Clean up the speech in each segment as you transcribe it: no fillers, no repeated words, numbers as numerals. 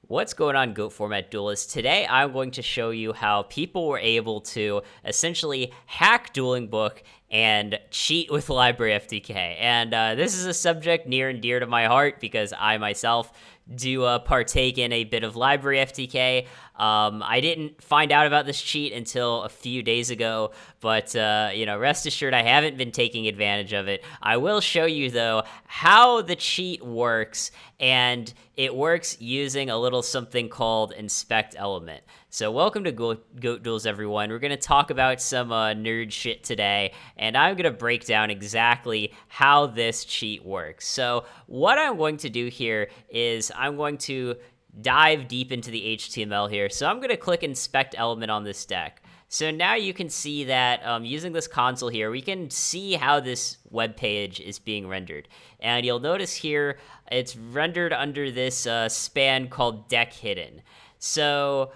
What's going on, GOAT Format Duelists? Today I'm going to show you how people were able to essentially hack Dueling Book and cheat with Library FTK. And this is a subject near and dear to my heart because I myself do partake in a bit of Library FTK. I didn't find out about this cheat until a few days ago, but rest assured I haven't been taking advantage of it. I will show you, though, how the cheat works, and it works using a little something called inspect element. So welcome to Goat Duels, everyone. We're going to talk about some nerd shit today, and I'm going to break down exactly how this cheat works. So what I'm going to do here is I'm going to dive deep into the HTML here. So I'm going to click inspect element on this deck. So now you can see that using this console here, we can see how this web page is being rendered. And you'll notice here, it's rendered under this span called deck hidden. So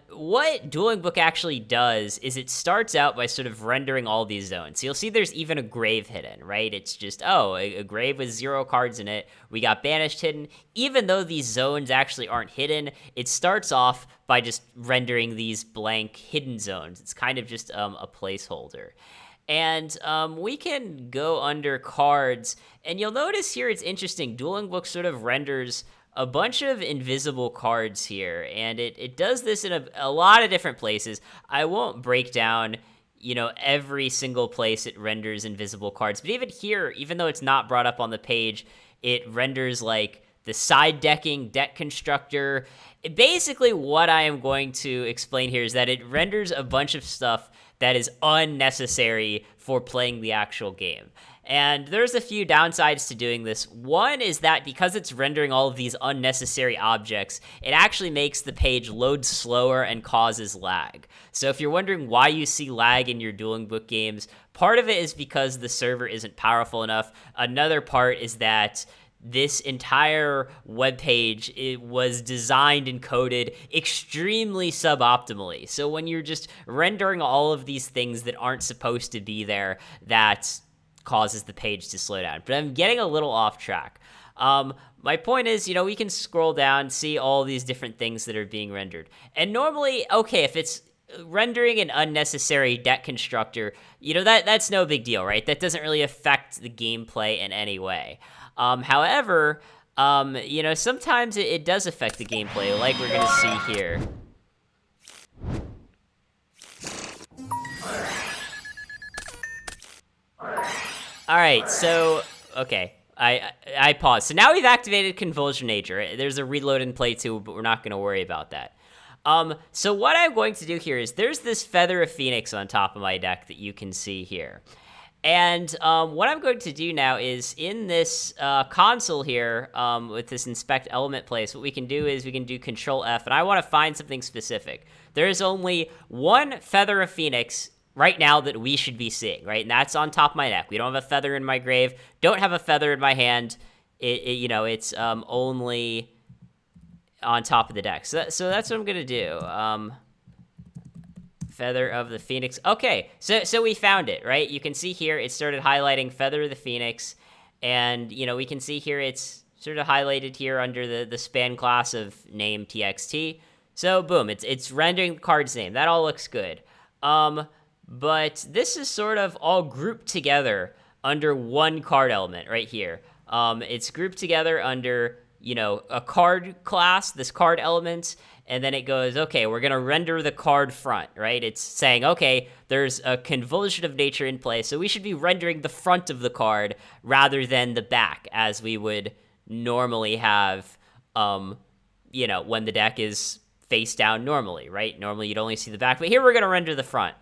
what Dueling Book actually does is it starts out by sort of rendering all these zones. So you'll see there's even a grave hidden, right? It's just, a grave with 0 cards in it. We got banished hidden. Even though these zones actually aren't hidden, it starts off by just rendering these blank hidden zones. It's kind of just a placeholder. And we can go under cards, and you'll notice here it's interesting. Dueling Book sort of renders a bunch of invisible cards here, and it does this in a lot of different places. I won't break down, every single place it renders invisible cards, but even here, even though it's not brought up on the page, it renders like the side decking, deck constructor. Basically, what I am going to explain here is that it renders a bunch of stuff that is unnecessary for playing the actual game. And there's a few downsides to doing this. One is that because it's rendering all of these unnecessary objects, it actually makes the page load slower and causes lag. So if you're wondering why you see lag in your Dueling Book games, part of it is because the server isn't powerful enough. Another part is that this entire web page, it was designed and coded extremely suboptimally. So when you're just rendering all of these things that aren't supposed to be there, that causes the page to slow down. But I'm getting a little off track. My point is, we can scroll down, see all these different things that are being rendered. And normally, okay, if it's rendering an unnecessary deck constructor, that's no big deal, right? That doesn't really affect the gameplay in any way. However, sometimes it does affect the gameplay, like we're gonna see here. All right, so, okay, I paused. So now we've activated Convulsion of Nature. There's a reload and play too, but we're not going to worry about that. So what I'm going to do here is there's this Feather of Phoenix on top of my deck that you can see here. And what I'm going to do now is in this console here, with this inspect element place, what we can do is we can do Control F, and I want to find something specific. There is only one Feather of Phoenix right now that we should be seeing, right? And that's on top of my deck. We don't have a feather in my grave, don't have a feather in my hand. It's only on top of the deck. So that's what I'm going to do. Feather of the Phoenix. Okay, so we found it, right? You can see here it started highlighting Feather of the Phoenix, and, we can see here it's sort of highlighted here under the span class of name txt. So boom, it's rendering the card's name. That all looks good. But this is sort of all grouped together under one card element right here. It's grouped together under, a card class, this card element, and then it goes, okay, we're going to render the card front, right? It's saying, okay, there's a Convulsion of Nature in play, so we should be rendering the front of the card rather than the back, as we would normally have, when the deck is face down normally, right? Normally you'd only see the back, but here we're going to render the front.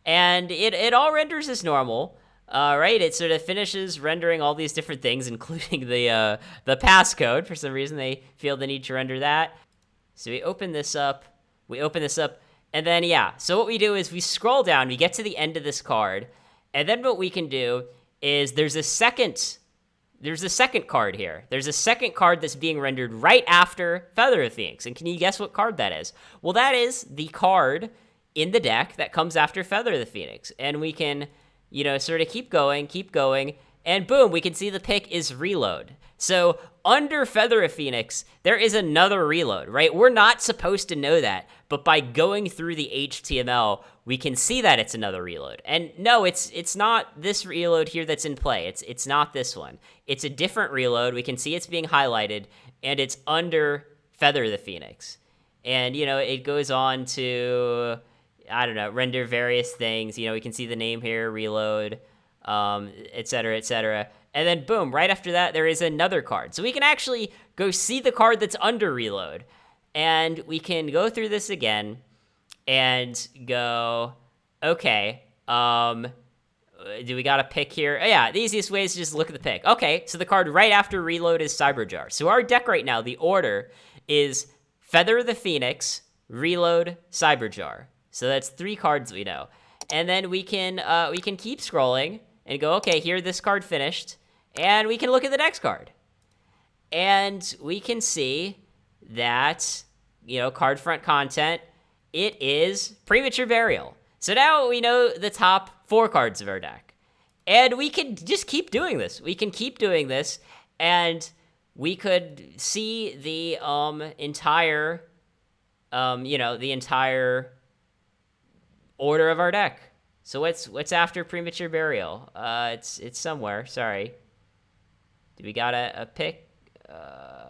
And it all renders as normal, right? It sort of finishes rendering all these different things, including the passcode. For some reason, they feel the need to render that. So we open this up, and then, so what we do is we scroll down, we get to the end of this card, and then what we can do is there's a second card here. There's a second card that's being rendered right after Feather of Phoenix. And can you guess what card that is? Well, that is the card in the deck that comes after Feather of the Phoenix. And we can, sort of keep going, and boom, we can see the pick is reload. So under Feather of Phoenix, there is another reload, right? We're not supposed to know that, but by going through the HTML, we can see that it's another reload. And no, it's not this reload here that's in play. It's not this one. It's a different reload. We can see it's being highlighted, and it's under Feather the Phoenix. And, it goes on to, I don't know, render various things. We can see the name here, reload, et cetera, et cetera. And then boom, right after that, there is another card. So we can actually go see the card that's under reload. And we can go through this again and go, okay, do we got a pick here? Oh, yeah, the easiest way is to just look at the pick. Okay, so the card right after reload is Cyberjar. So our deck right now, the order is Feather the Phoenix, reload, Cyberjar. So that's 3 cards we know. And then we can keep scrolling and go, okay, here this card finished. And we can look at the next card. And we can see that, card front content, it is Premature Burial. So now we know the top 4 cards of our deck. And we can just keep doing this. We can keep doing this, and we could see the entire, the entire order of our deck. So what's after Premature Burial? It's somewhere. Sorry. Do we got a pick?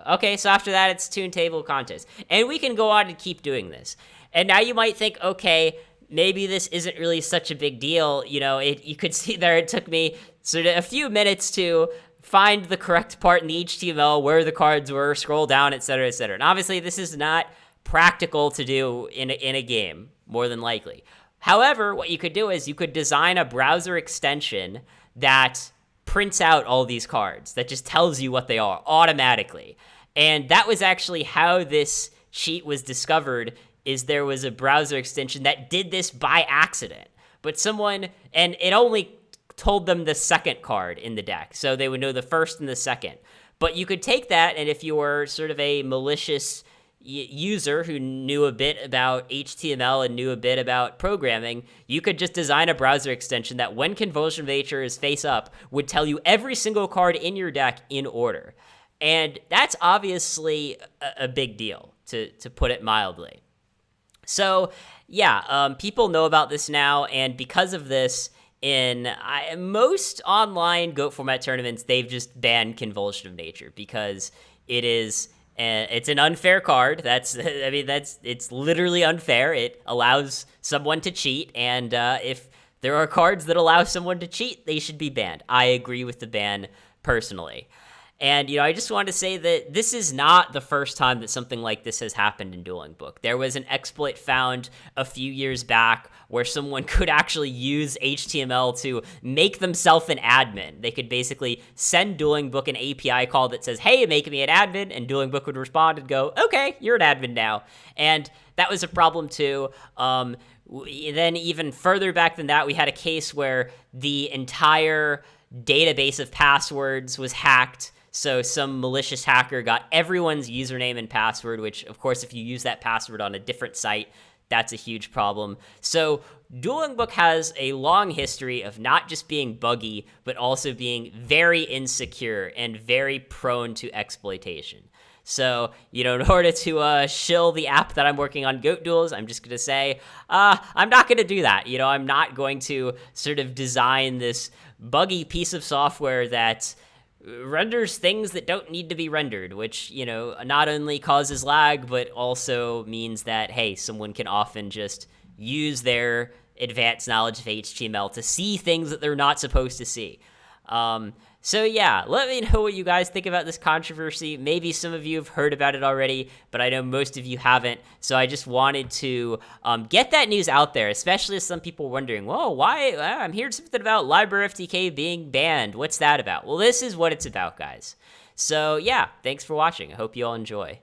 Okay, so after that, it's Tune Table Contest. And we can go on and keep doing this. And now you might think, okay, maybe this isn't really such a big deal. You could see there it took me sort of a few minutes to find the correct part in the HTML, where the cards were, scroll down, et cetera, et cetera. And obviously, this is not practical to do in a game, more than likely. However, what you could do is you could design a browser extension that prints out all these cards, that just tells you what they are automatically. And that was actually how this cheat was discovered, is there was a browser extension that did this by accident. But someone, and it only told them the second card in the deck, so they would know the first and the second. But you could take that, and if you were sort of a malicious user who knew a bit about HTML and knew a bit about programming, you could just design a browser extension that when Convulsion of Nature is face up, would tell you every single card in your deck in order. And that's obviously a big deal, to put it mildly. So yeah, people know about this now, and because of this, in most online GOAT format tournaments, they've just banned Convulsion of Nature because it's an unfair card. It's literally unfair. It allows someone to cheat, and if there are cards that allow someone to cheat, they should be banned. I agree with the ban personally. And, I just want to say that this is not the first time that something like this has happened in Dueling Book. There was an exploit found a few years back where someone could actually use HTML to make themselves an admin. They could basically send Dueling Book an API call that says, hey, make me an admin, and Dueling Book would respond and go, okay, you're an admin now. And that was a problem too. Then even further back than that, we had a case where the entire database of passwords was hacked. So some malicious hacker got everyone's username and password, which, of course, if you use that password on a different site, that's a huge problem. So Dueling Book has a long history of not just being buggy, but also being very insecure and very prone to exploitation. So, in order to shill the app that I'm working on, Goat Duels, I'm just going to say, I'm not going to do that. I'm not going to sort of design this buggy piece of software that renders things that don't need to be rendered, which, not only causes lag, but also means that, hey, someone can often just use their advanced knowledge of HTML to see things that they're not supposed to see. So yeah, let me know what you guys think about this controversy. Maybe some of you have heard about it already, but I know most of you haven't. So I just wanted to get that news out there, especially as some people wondering, whoa, why? I'm hearing something about Library FTK being banned. What's that about? Well, this is what it's about, guys. So yeah, thanks for watching. I hope you all enjoy.